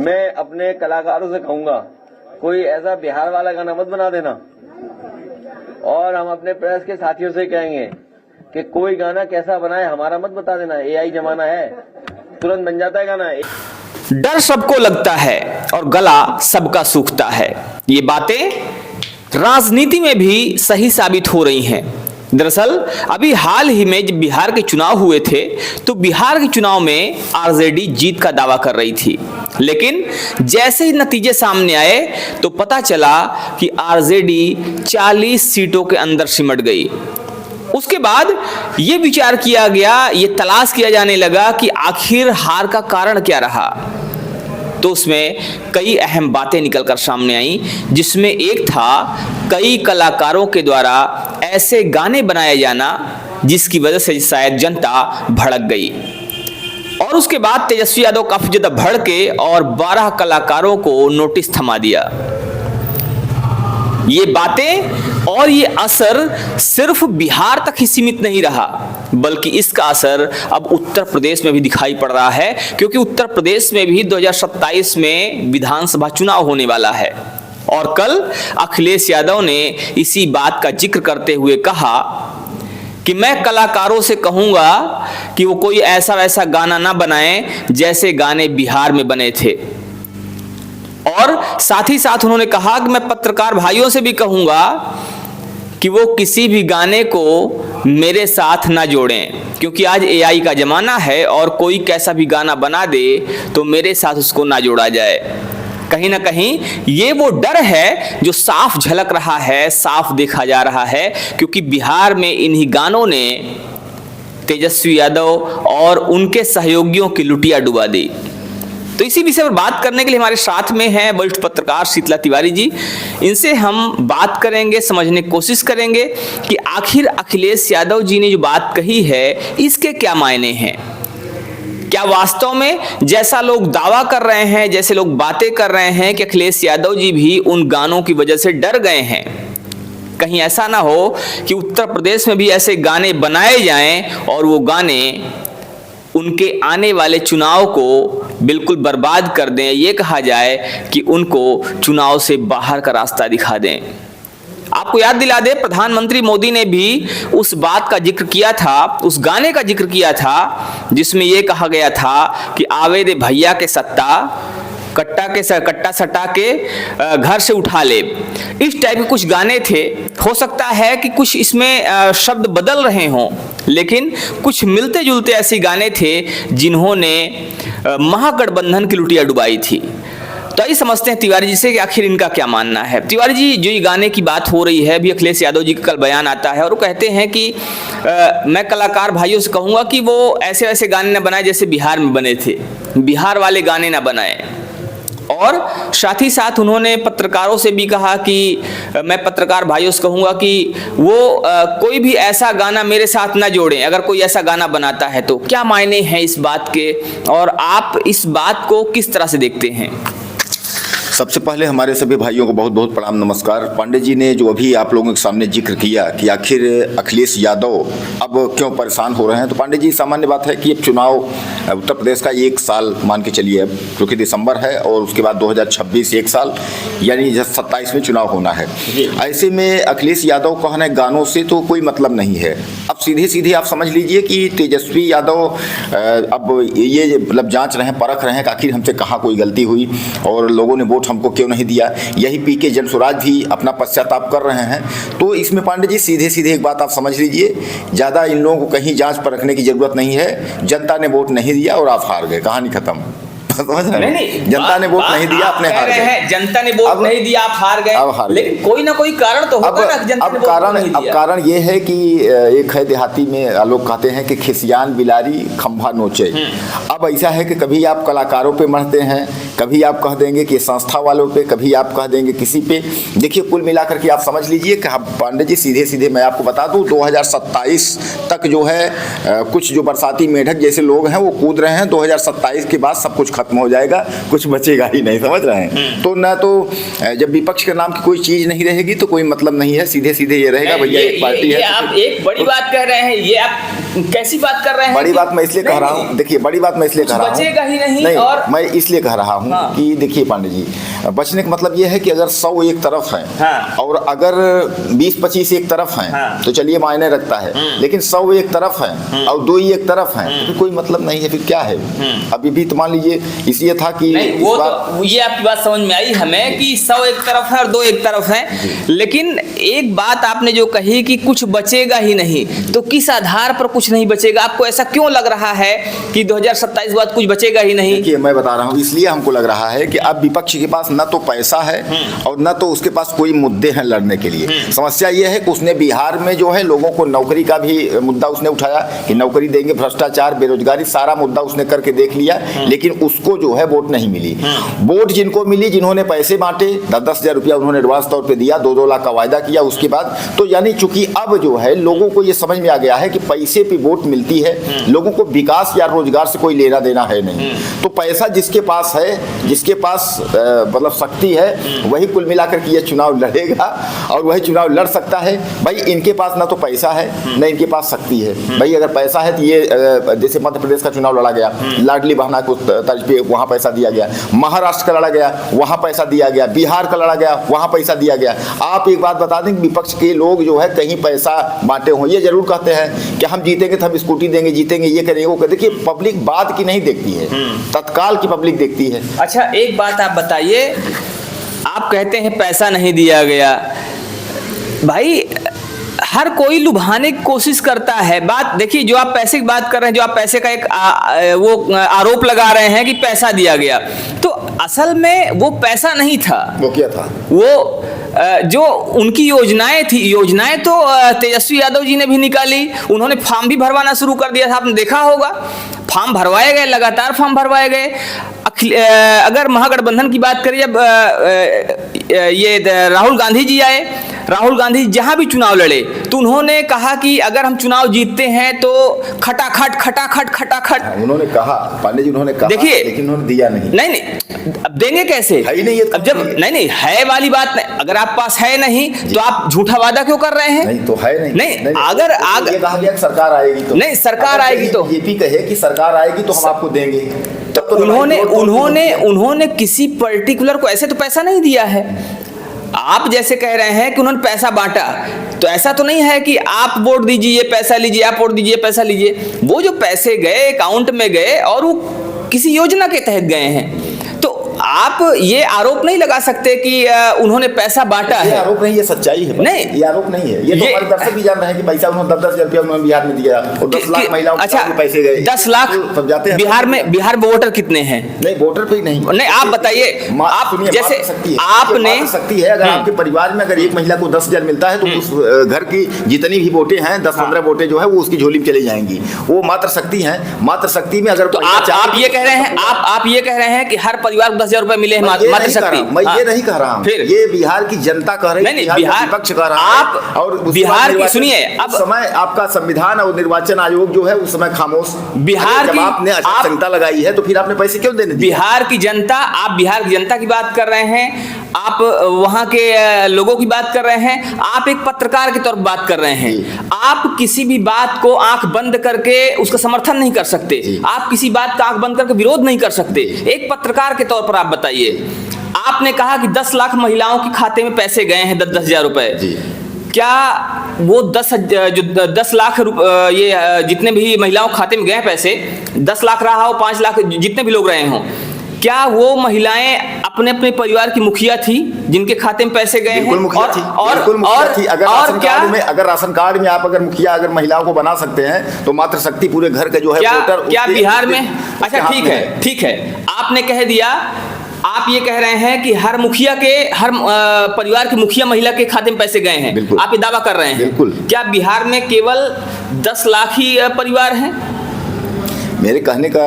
मैं अपने कलाकारों से कहूंगा, कोई ऐसा बिहार वाला गाना मत बना देना। और हम अपने प्रेस के साथियों से कहेंगे कि कोई गाना कैसा बनाए हमारा मत बता देना। एआई जमाना है, तुरंत बन जाता है गाना। डर सबको लगता है और गला सबका सूखता है। ये बातें राजनीति में भी सही साबित हो रही हैं। दरअसल अभी हाल ही में जब बिहार के चुनाव हुए थे तो बिहार के चुनाव में आरजेडी जीत का दावा कर रही थी, लेकिन जैसे ही नतीजे सामने आए तो पता चला कि आरजेडी 40 सीटों के अंदर सिमट गई। उसके बाद ये विचार किया गया, ये तलाश किया जाने लगा कि आखिर हार का कारण क्या रहा। तो उसमें कई अहम बातें निकलकर सामने आई, जिसमें एक था कई कलाकारों के द्वारा ऐसे गाने बनाए जाना जिसकी वजह से शायद जनता भड़क गई। और उसके बाद तेजस्वी यादव काफी ज्यादा भड़के और 12 कलाकारों को नोटिस थमा दिया। ये बातें और ये असर सिर्फ बिहार तक ही सीमित नहीं रहा, बल्कि इसका असर अब उत्तर प्रदेश में भी दिखाई पड़ रहा है, क्योंकि उत्तर प्रदेश में भी 2027 में विधानसभा चुनाव होने वाला है। और कल अखिलेश यादव ने इसी बात का जिक्र करते हुए कहा कि मैं कलाकारों से कहूंगा कि वो कोई ऐसा वैसा गाना ना बनाएं जैसे गाने बिहार में बने थे। और साथ ही साथ उन्होंने कहा कि मैं पत्रकार भाइयों से भी कहूंगा कि वो किसी भी गाने को मेरे साथ ना जोड़ें, क्योंकि आज एआई का जमाना है और कोई कैसा भी गाना बना दे तो मेरे साथ उसको ना जोड़ा जाए। कहीं ना कहीं ये वो डर है जो साफ झलक रहा है, साफ देखा जा रहा है, क्योंकि बिहार में इन्हीं गानों ने तेजस्वी यादव और उनके सहयोगियों की लुटिया डुबा दी। तो इसी विषय पर बात करने के लिए हमारे साथ में हैं वरिष्ठ पत्रकार शीतला तिवारी जी। इनसे हम बात करेंगे, समझने की कोशिश करेंगे कि आखिर अखिलेश यादव जी ने जो बात कही है इसके क्या मायने हैं। क्या वास्तव में जैसा लोग दावा कर रहे हैं, जैसे लोग बातें कर रहे हैं कि अखिलेश यादव जी भी उन गानों की वजह से डर गए हैं? कहीं ऐसा ना हो कि उत्तर प्रदेश में भी ऐसे गाने बनाए जाएं और वो गाने उनके आने वाले चुनाव को बिल्कुल बर्बाद कर दें, ये कहा जाए कि उनको चुनाव से बाहर का रास्ता दिखा दें। आपको याद दिला दे, प्रधानमंत्री मोदी ने भी उस बात का जिक्र किया था, उस गाने का जिक्र किया था जिसमें यह कहा गया था कि आवे दे भैया के सत्ता, कट्टा सटा के घर से उठा ले। इस टाइप के कुछ गाने थे। हो सकता है कि कुछ इसमें शब्द बदल रहे हों, लेकिन कुछ मिलते जुलते ऐसे गाने थे जिन्होंने महागठबंधन की लुटिया डुबाई थी। तो आइए समझते हैं तिवारी जी से कि आखिर इनका क्या मानना है। तिवारी जी, जो ये गाने की बात हो रही है, अभी अखिलेश यादव जी का कल बयान आता है और वो कहते हैं कि मैं कलाकार भाइयों से कहूँगा कि वो ऐसे ऐसे गाने न बनाए जैसे बिहार में बने थे, बिहार वाले गाने ना बनाए। और साथ ही साथ उन्होंने पत्रकारों से भी कहा कि मैं पत्रकार भाइयों से कहूँगा कि वो कोई भी ऐसा गाना मेरे साथ ना जोड़ें अगर कोई ऐसा गाना बनाता है तो। क्या मायने हैं इस बात के और आप इस बात को किस तरह से देखते हैं? सबसे पहले हमारे सभी भाइयों को बहुत बहुत प्रणाम, नमस्कार। पांडे जी ने जो अभी आप लोगों के सामने जिक्र किया कि आखिर अखिलेश यादव अब क्यों परेशान हो रहे हैं, तो पांडे जी सामान्य बात है कि अब चुनाव उत्तर प्रदेश का 1 साल मान के चलिए अब, क्योंकि दिसंबर है और उसके बाद 2026 1 साल यानी 27 में चुनाव होना है। ऐसे में अखिलेश यादव को है गानों से तो कोई मतलब नहीं है। अब सीधे सीधे आप समझ लीजिए कि तेजस्वी यादव अब ये मतलब जाँच रहे हैं, परख रहे हैं कि आखिर हमसे कहाँ कोई गलती हुई और लोगों ने वोट हमको क्यों नहीं दिया। यही पी के जनसुराज भी अपना पश्चाताप कर रहे हैं। तो इसमें पांडे जी सीधे सीधे एक बात आप समझ लीजिए, ज़्यादा इन लोगों को कहीं जांच पर रखने की जरूरत नहीं है। जनता ने वोट नहीं दिया और आप हार गए, कहानी खत्म। समझ रहे हैं? जनता ने वोट नहीं दिया, अपने हार गए। जनता ने वोट नहीं दिया, आप हार गए। लेकिन कोई ना कोई कारण तो होगा ना, जनता ने वोट नहीं दिया। अब कारण ये है कि एक है देहाती में लोग कहते हैं कि खिसियान बिलारी खंभा नोचे। अब ऐसा है कि कभी आप कलाकारों पे मरते हैं, कभी आप कह देंगे कि संस्था वालों पे, कभी आप कह देंगे किसी पे। देखिए कुल मिलाकर के आप समझ लीजिए कि पांडे जी सीधे सीधे मैं आपको बता दूं 2027 तक जो है कुछ जो बरसाती मेढक जैसे लोग हैं वो कूद रहे हैं। 2027 के बाद सब कुछ खत्म हो जाएगा, कुछ बचेगा ही नहीं। समझ रहे हैं? तो ना तो जब विपक्ष के नाम की कोई चीज नहीं रहेगी तो कोई मतलब नहीं है। सीधे सीधे ये रहेगा भैया एक पार्टी है। आप एक बड़ी बात कह रहे हैं, ये आप कैसी बात कर रहे हैं? बड़ी बात मैं इसलिए कह रहा हूँ, देखिए बड़ी बात मैं इसलिए कह रहा हूँ, बचेगा ही नहीं। और मैं इसलिए कह रहा हूँ हाँ। कि देखिए पांडे जी, बचने का मतलब ये है कि अगर 100 एक तरफ है हाँ। और अगर 20-25 एक तरफ है हाँ। तो चलिए मायने रखता है, लेकिन 100 एक तरफ है और 2 ही एक तरफ है तो फिर कोई मतलब नहीं है, फिर क्या है? अभी भी तो मान लीजिए इसलिए था कि नहीं, वो तो ये आपकी बात समझ में आई हमें कि 100 एक तरफ है और 2 एक तरफ है, लेकिन एक बात आपने जो कही कि कुछ बचेगा ही नहीं, तो किस आधार पर कुछ नहीं बचेगा? आपको ऐसा क्यों लग रहा है कि 2027 बाद कुछ बचेगा ही नहीं? देखिए मैं बता रहा हूँ, इसलिए हमको लग रहा है कि अब विपक्ष के पास न तो पैसा है और न तो उसके पास कोई मुद्दे हैं लड़ने के लिए। समस्या ये है कि उसने बिहार में जो है लोगों को नौकरी का भी मुद्दा उसने उठाया कि नौकरी देंगे, भ्रष्टाचार, बेरोजगारी, सारा मुद्दा उसने करके देख लिया, लेकिन उसको जो है वोट नहीं मिली। वोट जिनको मिली, जिन्होंने पैसे बांटे, 10-10 हजार रुपया उन्होंने एडवांस तौर पे दिया, 2-2 लाख का वायदा किया उसके बाद, तो यानी चूंकि अब जो है लोगों को ये समझ में आ गया है कि पैसे पे वोट मिलती है, लोगों को विकास या रोजगार से कोई लेना देना है नहीं। तो पैसा जिसके पास है, जिसके पास मतलब शक्ति है, वही कुल मिलाकर के ये चुनाव लड़ेगा और वही चुनाव लड़ सकता है। भाई इनके पास ना तो पैसा है न इनके पास शक्ति है। भाई अगर पैसा है तो ये जैसे मध्य प्रदेश का चुनाव लड़ा गया, लाडली बहना को तर्ज पे वहां पैसा दिया गया, महाराष्ट्र का लड़ा गया वहां पैसा दिया गया, बिहार का लड़ा गया वहां पैसा दिया गया। आप एक बात बता दें कि विपक्ष के लोग जो है कहीं पैसा बांटे हों, ये जरूर कहते हैं कि हम जीतेंगे तो हम स्कूटी देंगे, जीतेंगे ये करेंगे वो करेंगे। देखिए पब्लिक बात की नहीं देखती है, तत्काल की पब्लिक देखती है। अच्छा एक बात आप बताइए, आप कहते हैं पैसा नहीं दिया गया, भाई हर कोई लुभाने की कोशिश करता है। बात देखिए, जो आप पैसे की बात कर रहे हैं, जो आप पैसे का एक वो आरोप लगा रहे हैं कि पैसा दिया गया, तो असल में वो पैसा नहीं था। वो क्या था? वो जो उनकी योजनाएं थी, योजनाएं तो तेजस्वी यादव जी ने भी निकाली, उन्होंने फॉर्म भी भरवाना शुरू कर दिया था, आपने देखा होगा। फॉर्म भरवाए गए, लगातार फॉर्म भरवाए गए। अगर महागठबंधन की बात करें, जब ये राहुल गांधी जी आए, राहुल गांधी जहां भी चुनाव लड़े तो उन्होंने कहा कि अगर हम चुनाव जीतते हैं तो खटाखट खटाखट खटाखट। उन्होंने कहा, पांडे जी उन्होंने कहा, देखिए लेकिन उन्होंने दिया नहीं। नहीं, अब देंगे कैसे? है ही नहीं ये तो। अब जब नहीं है वाली बात नहीं, अगर आप पास है नहीं तो आप झूठा वादा क्यों कर रहे हैं? नहीं तो है नहीं। नहीं, अगर ये कहा गया कि सरकार आएगी तो, नहीं सरकार आएगी तो बीजेपी कहे कि सरकार आएगी तो हम आपको देंगे, तब तो उन्होंने किसी पर्टिकुलर को ऐसे तो पैसा नहीं दिया है। आप जैसे कह रहे हैं कि उन्होंने पैसा बांटा, तो ऐसा तो नहीं है कि आप वोट दीजिए ये पैसा लीजिए, आप वोट दीजिए पैसा लीजिए। वो जो पैसे गए अकाउंट में गए और वो किसी योजना के तहत गए हैं, तो आप ये आरोप नहीं लगा सकते कि उन्होंने पैसा बांटा है। ये आरोप नहीं, ये सच्चाई है। नहीं, ये आरोप नहीं है। ये तो हमारे दर्शक भी जान रहे हैं कि पैसा उन्होंने 10-10 हजार रुपया उन्होंने बिहार में दिया और 10 लाख महिलाओं को पैसे गए। 10 लाख सब जाते हैं। बिहार में वोटर कितने हैं? नहीं, वोटर पे नहीं, आप बताइए। आप जैसे आपने सकती है, अगर आपके परिवार में अगर एक महिला को 10 हजार मिलता है तो उस घर की जितनी भी वोटें हैं, 10-15 वोटें जो है वो उसकी झोली में चली जाएंगी। वो मात्र शक्ति है। मात्र शक्ति में अगर तो आप ये कह रहे हैं, आप ये कह रहे हैं कि हर परिवार को 10 हजार रुपए मिले, मात्र शक्ति। मैं ये नहीं कह रहा हूं, ये बिहार की जनता कह रही है, बिहार विपक्ष कह रहा है। आप और बिहार की सुनिए, अब समय आपका संविधान और निर्वाचन आयोग जो है उस समय खामोश। बिहार जब आपने आशंका लगाई है तो फिर आपने पैसे क्यों देने दिए? बिहार की जनता, आप बिहार की जनता की बात कर रहे हैं, आप वहां के लोगों की बात कर रहे हैं, आप एक पत्रकार के तौर पर बात कर रहे हैं। आप किसी भी बात को आंख बंद करके उसका समर्थन नहीं कर सकते, आप किसी बात का आंख बंद करके विरोध नहीं कर सकते। एक पत्रकार के तौर पर आप बताइए, आपने कहा कि 10 लाख महिलाओं के खाते में पैसे गए हैं, 10-10 हजार रुपए। क्या वो 10 लाख ये जितने भी महिलाओं के खाते में गए पैसे, 10 लाख रहा हो, 5 लाख, जितने भी लोग रहे हों, क्या वो महिलाएं अपने अपने परिवार की मुखिया थी जिनके खाते में पैसे गए हैं? और क्या अगर राशन कार्ड में आप अगर मुखिया अगर महिलाओं को बना सकते हैं तो मात्र शक्ति पूरे घर के जो है वोटर क्या बिहार में? अच्छा ठीक है, आपने कह दिया, आप ये कह रहे हैं कि हर मुखिया के, हर परिवार की मुखिया महिला के खाते में पैसे गए हैं, आप ये दावा कर रहे हैं। बिल्कुल। क्या बिहार में केवल 10 लाख ही परिवार हैं? मेरे कहने का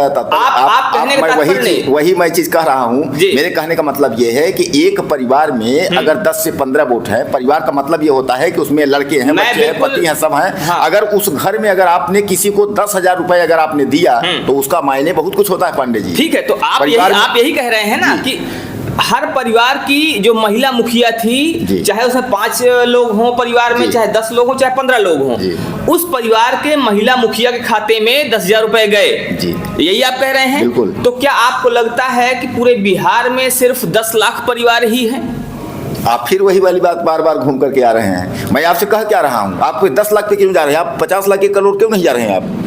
वही मैं चीज कह रहा हूँ। मेरे कहने का मतलब ये है कि एक परिवार में अगर 10 से 15 वोट है, परिवार का मतलब ये होता है कि उसमें लड़के हैं, बच्चे हैं, पति हैं, सब हैं। हाँ। अगर उस घर में अगर आपने किसी को 10 हजार रुपए अगर आपने दिया तो उसका मायने बहुत कुछ होता है पांडे जी। ठीक है, तो आप यही कह रहे हैं ना कि हर परिवार की जो महिला मुखिया जी। थी, चाहे उसमें 5 लोग हों परिवार में, जी। चाहे 10 लोग हों, चाहे 15 लोग हों, जी। उस परिवार के महिला मुखिया के खाते में 10,000 रुपए गए। जी। यही आप कह रहे हैं? बिल्कुल। तो क्या आपको लगता है कि पूरे बिहार में सिर्फ 10 लाख परिवार ही हैं? आप फिर वही वाली बात बार बार घूम करके आ रहे हैं। मैं आपसे कह क्या रहा हूँ, आप 10 लाख पे क्यों जा रहे हैं? आप 50 लाख 1 करोड़ क्यों नहीं जा रहे हैं?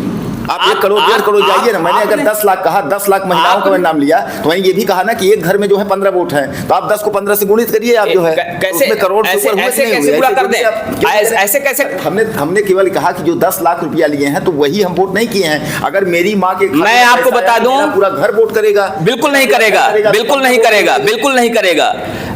आप 1 करोड़ 1.5 करोड़ जाइए ना। मैंने अगर 10 लाख कहा, 10 लाख महिलाओं का मैंने नाम लिया, तो मैंने ये भी कहा ना कि एक घर में जो है 15 वोट हैं, तो आप 10 को 15 से गुणित करिए। आप जो है कैसे करोड़ से ऊपर हुए ऐसे नहीं कैसे हुए? पूरा कर दें? ऐसे कैसे? हमने केवल कहा कि जो 10 लाख रुपया लिए हैं तो वही हम वोट नहीं किए हैं। अगर मेरी माँ के मैं आपको बता दूं, पूरा घर वोट करेगा? बिल्कुल नहीं करेगा, बिल्कुल नहीं करेगा, बिल्कुल नहीं करेगा।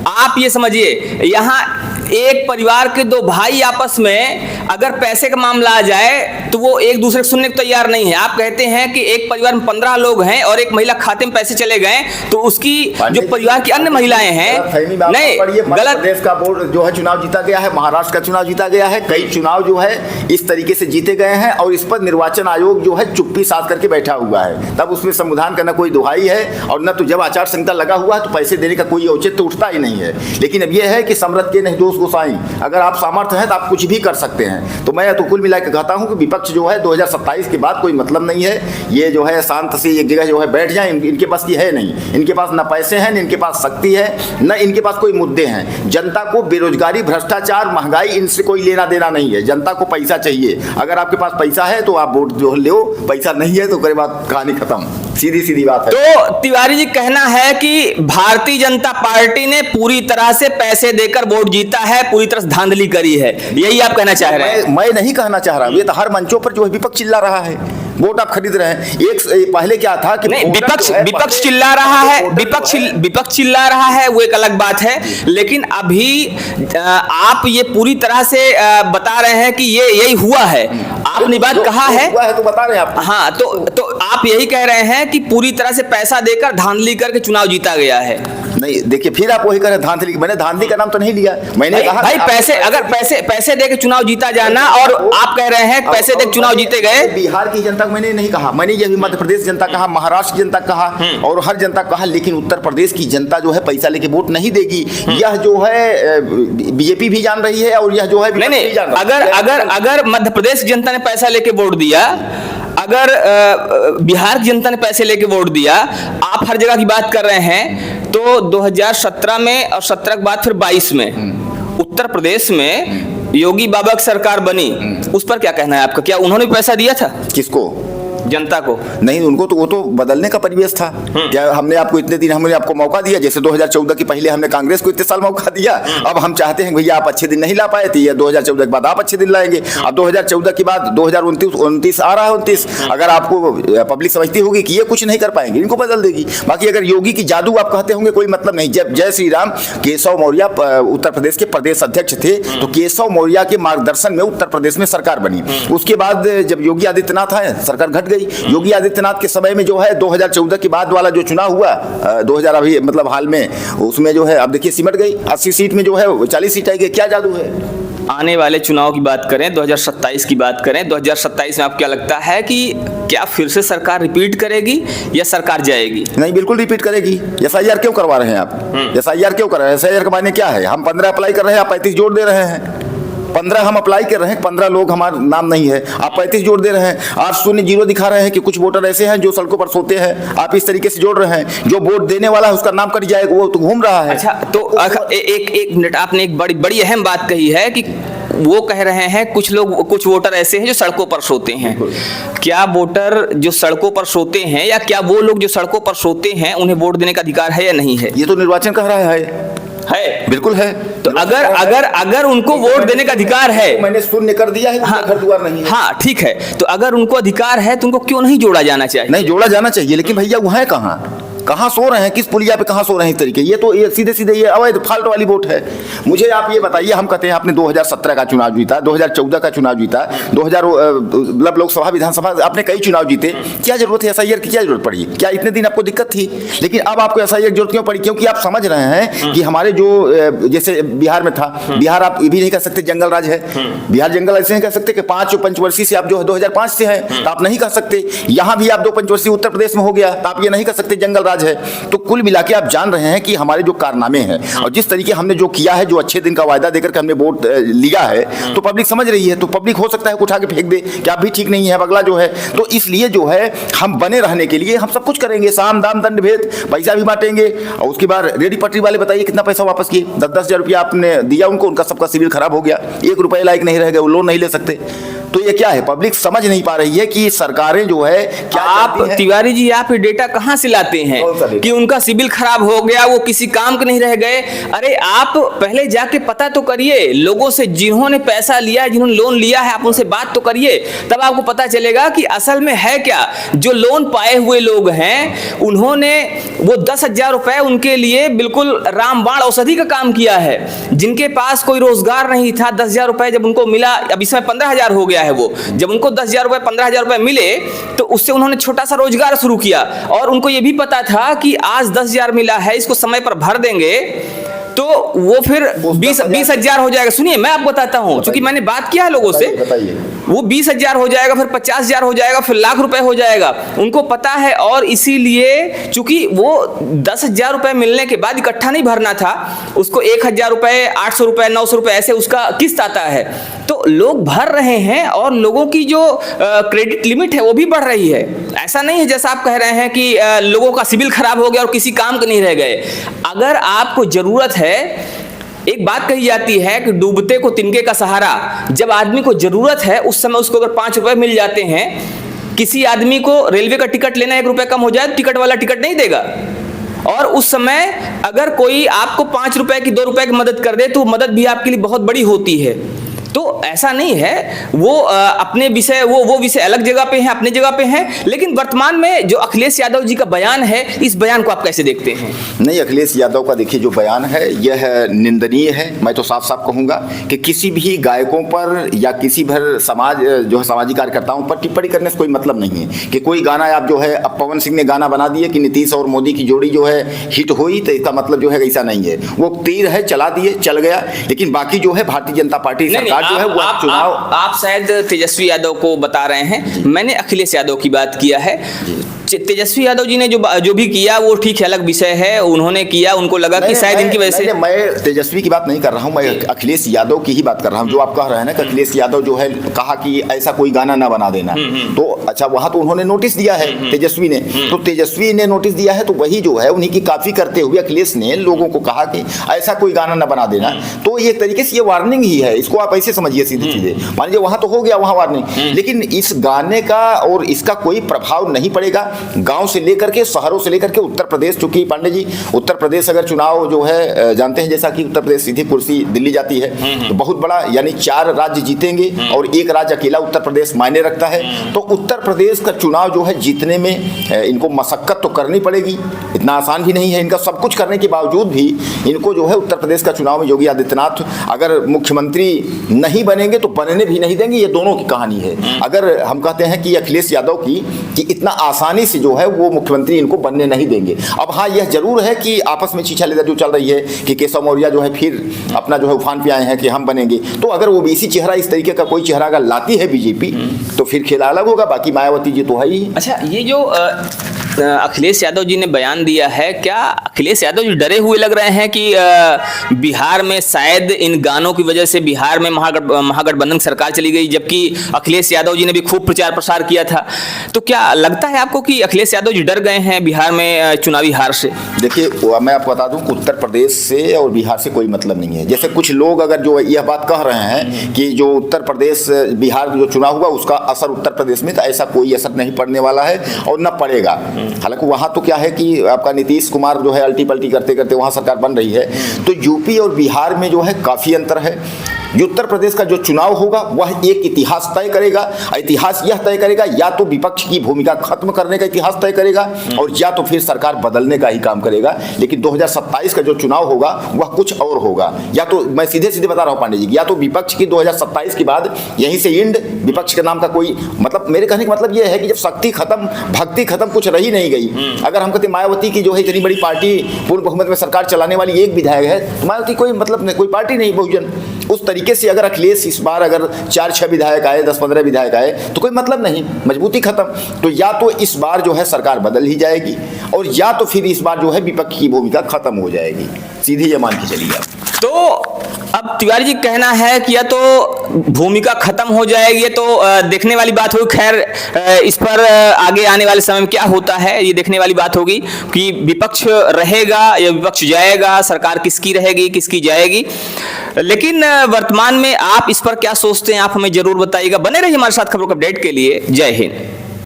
आप ये समझिए, यहाँ एक परिवार के 2 भाई आपस में अगर पैसे का मामला आ जाए तो वो एक दूसरे को सुनने को तैयार नहीं है। आप कहते हैं कि एक परिवार में 15 लोग हैं और एक महिला खाते में पैसे चले गए, तो उसकी जो परिवार की अन्य महिलाएं हैं, नहीं गलत। प्रदेश का बोर्ड जो है चुनाव जीता गया है, महाराष्ट्र का चुनाव जीता गया है, कई चुनाव जो है इस तरीके से जीते गए हैं और इस पर निर्वाचन आयोग जो है चुप्पी साध करके बैठा हुआ है। तब उसमें संविधान का न कोई दुहाई है और न तो जब आचार संहिता लगा हुआ है तो पैसे देने का कोई औचित्य उठता ही नहीं है। लेकिन अब यह है कि समरथ के नहीं दोष गोसाई, अगर आप सामर्थ्य हैं तो आप कुछ भी कर सकते हैं। तो मैं तो कुल मिला के कहता हूं कि विपक्ष जो है 2027 के बाद कोई मतलब नहीं है। ये जो है शांत से एक जगह जो है बैठ जाए, इनके पास की है नहीं। इनके पास न पैसे हैं, न इनके पास शक्ति है, न इनके पास कोई मुद्दे हैं। जनता को बेरोजगारी, भ्रष्टाचार, महंगाई, इनसे कोई लेना देना नहीं है। जनता को पैसा चाहिए। अगर आपके पास पैसा है तो आप वोट जो लो, पैसा नहीं है तो करे बात, कहानी खत्म। सीधी सीधी बात है। तो तिवारी जी कहना है कि भारतीय जनता पार्टी ने पूरी तरह से पैसे देकर वोट जीता है, पूरी तरह से धांधली करी है, यही आप कहना चाह रहे हैं? मैं नहीं कहना चाह रहा हूं। ये तो हर मंचों पर जो है विपक्ष चिल्ला रहा है, वोट आप खरीद रहे हैं। एक पहले क्या था कि नहीं, विपक्ष चिल्ला रहा है, विपक्ष चिल्ला रहा है, वो एक अलग बात है। लेकिन अभी आप ये पूरी तरह से बता रहे हैं कि ये यही हुआ है। आपने बात कहा है तो बता रहे हैं आप। हाँ, तो आप यही कह रहे हैं कि पूरी तरह से पैसा देकर धांधली करके चुनाव जीता गया है। नहीं, देखिए फिर आप वही कह रहे हैं धांधली। मैंने धांधली का नाम तो नहीं लिया। मैंने कहा भाई पैसे, अगर पैसे देकर चुनाव जीता जाना, और आप कह रहे हैं पैसे देकर चुनाव जीते गए। बिहार की जनता को मैंने नहीं कहा, मैंने ये भी मध्य प्रदेश जनता कहा, महाराष्ट्र की जनता कहा और हर जनता कहा। लेकिन उत्तर प्रदेश की जनता जो है पैसा लेके वोट नहीं देगी। यह जो है बीजेपी भी जान रही है और यह जो है नहीं, अगर मध्य प्रदेश की जनता ने पैसा लेके वोट दिया, अगर बिहार की जनता ने पैसे लेके वोट दिया, आप हर जगह की बात कर रहे हैं, तो 2017 में और 17 के बाद फिर 22 में उत्तर प्रदेश में योगी बाबा की सरकार बनी, उस पर क्या कहना है आपका? क्या उन्होंने पैसा दिया था? किसको? जनता को? नहीं, उनको तो वो तो बदलने का परिवेश था। क्या हमने आपको इतने दिन हमने आपको मौका दिया? जैसे 2014 के पहले हमने कांग्रेस को इतने साल मौका दिया। अब हम चाहते हैं भैया आप अच्छे दिन नहीं ला पाए थे, या 2014 के बाद आप अच्छे दिन लाएंगे। अब 2014 के बाद 2029 आ रहा है, 29 अगर आपको पब्लिक समझती होगी कि ये कुछ नहीं कर पाएंगे, इनको बदल देगी। बाकी अगर योगी की जादू आप कहते होंगे, कोई मतलब नहीं। जब जय श्री राम केशव मौर्य उत्तर प्रदेश के प्रदेश अध्यक्ष थे, तो केशव मौर्य के मार्गदर्शन में उत्तर प्रदेश में सरकार बनी। उसके बाद जब योगी आदित्यनाथ आए, सरकार घट गई। योगी आदित्यनाथ के समय में जो है 2014 के बाद वाला जो चुनाव हुआ, 2000 अभी मतलब हाल में, उसमें जो है अब देखिए सिमट गई। 80 सीट में जो है 40 सीट आएगी। क्या जादू है? आने वाले चुनाव की बात करें, 2027 की बात करें, 2027 में आपको क्या लगता है कि क्या फिर से सरकार रिपीट करेगी या सरकार जाएगी? नहीं, बिल्कुल रिपीट करेगी। एसआईआर क्यों करवा रहे हैं आप? एसआईआर क्यों कर रहे हैं? एसआईआर का मायने क्या है? हम 15 अप्लाई कर रहे हैं, आप 35 जोड़ दे रहे हैं। 15 हम अप्लाई कर रहे हैं, 15 लोग हमारा नाम नहीं है, आप 35 जोड़ दे रहे हैं। 8-0-0 दिखा रहे हैं कि कुछ वोटर ऐसे हैं जो सड़कों पर सोते हैं, आप इस तरीके से जोड़ रहे हैं। जो वोट देने वाला है उसका नाम कट जाएगा, वो तो घूम रहा है। अच्छा, तो एक मिनट, आपने एक बड़ी अहम बात कही है कि वो कह रहे हैं कुछ वोटर ऐसे हैं जो सड़कों पर सोते हैं। क्या वोटर जो सड़कों पर सोते हैं, या क्या वो लोग जो सड़कों पर सोते हैं उन्हें वोट देने का अधिकार है या नहीं है? ये तो निर्वाचन कह रहा है, बिल्कुल है। तो अगर उनको वोट देने का अधिकार है, मैंने शून्य कर दिया है, हाँ, घर द्वार नहीं है। हाँ ठीक है, तो अगर उनको अधिकार है तो उनको क्यों नहीं जोड़ा जाना चाहिए? नहीं, जोड़ा जाना चाहिए, लेकिन भैया वो है कहाँ सो रहे हैं? किस पुलिया पे कहाँ सो रहे हैं? इस तरीके ये तो ये सीधे ये अवैध फाल्ट वाली वोट है। मुझे आप ये बताइए, हम कहते हैं आपने 2017 का चुनाव जीता, 2014 का चुनाव जीता, 2000 मतलब लोकसभा विधानसभा आपने कई चुनाव जीते। क्या जरूरत है एसआईआर की? क्या जरूरत पड़ी? क्या इतने दिन आपको दिक्कत थी? लेकिन अब आपको एसआईआर की जरूरत क्यों पड़ी? क्योंकि आप समझ रहे हैं कि हमारे जो जैसे बिहार में था, बिहार आप ये भी नहीं कह सकते जंगल राज है। बिहार जंगल ऐसे नहीं कह सकते कि 5 पंचवर्षीय से आप जो 2005 से हैं, तो आप नहीं कह सकते। यहाँ भी आप 2 पंचवर्षीय उत्तर प्रदेश में हो गया, तो आप ये नहीं कह सकते जंगल राज समाज है। तो कुल मिला के आप जान रहे हैं कि हमारे जो कारनामे हैं और जिस तरीके हमने जो किया है, जो अच्छे दिन का वायदा देकर के हमने वोट लिया है, तो पब्लिक समझ रही है। तो पब्लिक हो सकता है उठा के फेंक दे कि आप भी ठीक नहीं है, अगला जो है। तो इसलिए जो है हम बने रहने के लिए हम सब कुछ करेंगे, साम दाम दंड भेद, पैसा भी बांटेंगे। और उसके बाद रेडी पटरी वाले बताइए कितना पैसा वापस किए, 10-10 हजार रुपया आपने दिया उनको, उनका सबका सिविल खराब हो गया, 1 रुपये लायक नहीं रह गए, वो लोन नहीं ले सकते। तो ये क्या है, पब्लिक समझ नहीं पा रही है कि सरकारें जो है क्या आप तिवारी जी, आप ये डेटा कहां से लाते हैं कि उनका सिविल खराब हो गया, वो किसी काम के नहीं रह गए? अरे आप पहले जाके पता तो करिए लोगों से, जिन्होंने पैसा लिया है, जिन्होंने लोन लिया है, आप उनसे बात तो करिए, तब आपको पता चलेगा कि असल में है क्या। जो लोन पाए हुए लोग हैं, उन्होंने वो 10,000 रुपए उनके लिए बिल्कुल रामबाण औषधि का काम किया है। जिनके पास कोई रोजगार नहीं था, 10,000 रुपए जब उनको मिला, अब इसमें 15,000 हो गया है, वो जब उनको 10,000 रुपए 15,000 रुपए मिले तो उससे उन्होंने छोटा सा रोजगार शुरू किया। और उनको ये भी पता था कि आज 10,000 मिला है, इसको समय पर भर देंगे तो वो फिर 20,000 हो जाएगा। सुनिए मैं आपको बताता हूं, क्योंकि मैंने बात किया है लोगों से, वो 20,000 हो जाएगा, फिर 50,000 हो जाएगा, फिर लाख रुपए हो जाएगा, उनको पता है। और इसीलिए चूंकि वो 10,000 रुपए मिलने के बाद इकट्ठा नहीं भरना था, उसको 1,000 रुपए, 800 रुपए, 900 रुपए ऐसे उसका किस्त आता है, तो लोग भर रहे हैं और लोगों की जो क्रेडिट लिमिट है वो भी बढ़ रही है। ऐसा नहीं है जैसा आप कह रहे हैं कि लोगों का सिविल खराब हो गया और किसी काम के नहीं रह गए। अगर आपको जरूरत है, एक बात कही जाती है कि डूबते को तिनके का सहारा। जब आदमी को जरूरत है उस समय उसको अगर 5 रुपए मिल जाते हैं, किसी आदमी को रेलवे का टिकट लेना 1 रुपए कम हो जाए, टिकट वाला टिकट नहीं देगा। और उस समय अगर कोई आपको 5 रुपए की 2 रुपए की मदद कर दे तो मदद भी आपके लिए बहुत बड़ी होती है। तो ऐसा नहीं है, वो अपने विषय, वो विषय अलग जगह पे हैं, अपने जगह पे हैं। लेकिन वर्तमान में जो अखिलेश यादव जी का बयान है, इस बयान को आप कैसे देखते हैं? नहीं, अखिलेश यादव का देखिए जो बयान है यह निंदनीय है। मैं तो साफ साफ कहूंगा कि किसी भी गायकों पर या किसी भर समाज जो है सामाजिक कार्यकर्ताओं पर टिप्पणी करने से कोई मतलब नहीं है। कि कोई गाना आप जो है, अब पवन सिंह ने गाना बना दिए कि नीतीश और मोदी की जोड़ी जो है हिट हुई, तो इसका मतलब जो है ऐसा नहीं है। वो तीर है, चला दिए, चल गया। लेकिन बाकी जो है भारतीय जनता पार्टी सरकार जो है वो चुनाव, आप शायद तेजस्वी यादव को बता रहे हैं, मैंने अखिलेश यादव की बात किया है। तेजस्वी यादव जी ने जो भी किया वो ठीक है, अलग विषय है, उन्होंने किया, उनको लगा कि शायद इनकी वजह से। मैं तेजस्वी की बात नहीं कर रहा हूं, मैं अखिलेश यादव की ही बात कर रहा हूं। जो आप कह रहे हैं ना कि अखिलेश यादव जो है कहा कि ऐसा कोई गाना ना बना देना, तो अच्छा वहां तो उन्होंने नोटिस दिया है तेजस्वी ने, तो तेजस्वी ने नोटिस दिया है, तो वही जो है उन्हीं की काफी करते हुए अखिलेश ने लोगों को कहा कि ऐसा कोई गाना ना बना देना। तो ये तरीके से ये वार्निंग ही है, इसको आप ऐसे समझिए सीधे सीधे। मान लीजिए वहां तो हो गया, वहां वार्निंग, लेकिन इस गाने का और इसका कोई प्रभाव नहीं पड़ेगा। गांव से लेकर के, शहरों से लेकर के उत्तर प्रदेश, चूंकि पांडे जी उत्तर प्रदेश अगर चुनाव जो है जानते हैं, जैसा कि उत्तर प्रदेश सीधी कुर्सी दिल्ली जाती है, तो बहुत बड़ा, यानी 4 राज्य जीतेंगे और 1 राज्य अकेला उत्तर प्रदेश मायने रखता है। तो उत्तर प्रदेश का चुनाव जो है जीतने में इनको मशक्कत तो करनी पड़ेगी, इतना आसान भी नहीं है। इनका सब कुछ करने के बावजूद भी इनको जो है उत्तर प्रदेश का चुनाव में योगी आदित्यनाथ अगर मुख्यमंत्री नहीं बनेंगे तो बनने भी नहीं देंगे। ये दोनों की कहानी है। अगर हम कहते हैं कि अखिलेश यादव की कि इतना आसानी से जो है वो मुख्यमंत्री इनको बनने नहीं देंगे। अब हाँ, यह जरूर है कि आपस में छीछा लेदर जो चल रही है कि केशव मौर्य जो है फिर अपना जो है उफान पे आए हैं कि हम बनेंगे। तो अगर ओबीसी चेहरा, इस तरीके का कोई चेहरा अगर लाती है बीजेपी, तो फिर खेल अलग होगा। बाकी मायावती जी तो है ही। अच्छा, ये जो अखिलेश यादव जी ने बयान दिया है, क्या अखिलेश यादव जी डरे हुए लग रहे हैं कि बिहार में शायद इन गानों की वजह से बिहार में महागठबंधन सरकार चली गई, जबकि अखिलेश यादव जी ने भी खूब प्रचार प्रसार किया था? तो क्या लगता है आपको कि अखिलेश यादव जी डर गए हैं बिहार में चुनावी हार से? देखिए, मैं आपको बता दूं कि उत्तर प्रदेश से और बिहार से कोई मतलब नहीं है। जैसे कुछ लोग अगर जो यह बात कह रहे हैं कि जो उत्तर प्रदेश बिहार जो चुनाव हुआ उसका असर उत्तर प्रदेश में, तो ऐसा कोई असर नहीं पड़ने वाला है और न पड़ेगा। हालांकि वहां तो क्या है कि आपका नीतीश कुमार जो है अल्टी पल्टी करते करते वहां सरकार बन रही है। तो यूपी और बिहार में जो है काफी अंतर है। उत्तर प्रदेश का जो चुनाव होगा वह एक इतिहास तय करेगा। इतिहास यह तय करेगा, या तो विपक्ष की भूमिका खत्म करने का इतिहास तय करेगा और या तो फिर सरकार बदलने का ही काम करेगा। लेकिन 2027 का जो चुनाव होगा वह कुछ और होगा। या तो मैं सीधे सीधे बता रहा हूं पांडे जी, या तो विपक्ष की 2027 के बाद यहीं से इंड, विपक्ष के नाम का कोई मतलब, मेरे कहने का मतलब यह है कि जब शक्ति खत्म, भक्ति खत्म, कुछ रही नहीं गई। अगर हम कहते मायावती की जो है इतनी बड़ी पार्टी ही पूर्ण बहुमत में सरकार चलाने वाली एक विधायक है, तो मायावती कोई मतलब नहीं, कोई पार्टी नहीं बहुजन। उस तरीके से अगर अखिलेश इस बार अगर 4-6 विधायक आए, 10-15 विधायक आए, तो कोई मतलब नहीं, मजबूती खत्म। तो या तो इस बार जो है सरकार बदल ही जाएगी, और या तो फिर इस बार जो है विपक्ष की भूमिका खत्म हो जाएगी, सीधी ये मान के चलिए आप। तो अब तिवारी जी कहना है कि या तो भूमिका खत्म हो जाएगी, तो देखने वाली बात होगी। खैर इस पर आगे आने वाले समय में क्या होता है ये देखने वाली बात होगी कि विपक्ष रहेगा या विपक्ष जाएगा, सरकार किसकी रहेगी किसकी जाएगी। लेकिन वर्तमान में आप इस पर क्या सोचते हैं, आप हमें जरूर बताइएगा। बने रहिए हमारे साथ खबरों का अपडेट के लिए। जय हिंद।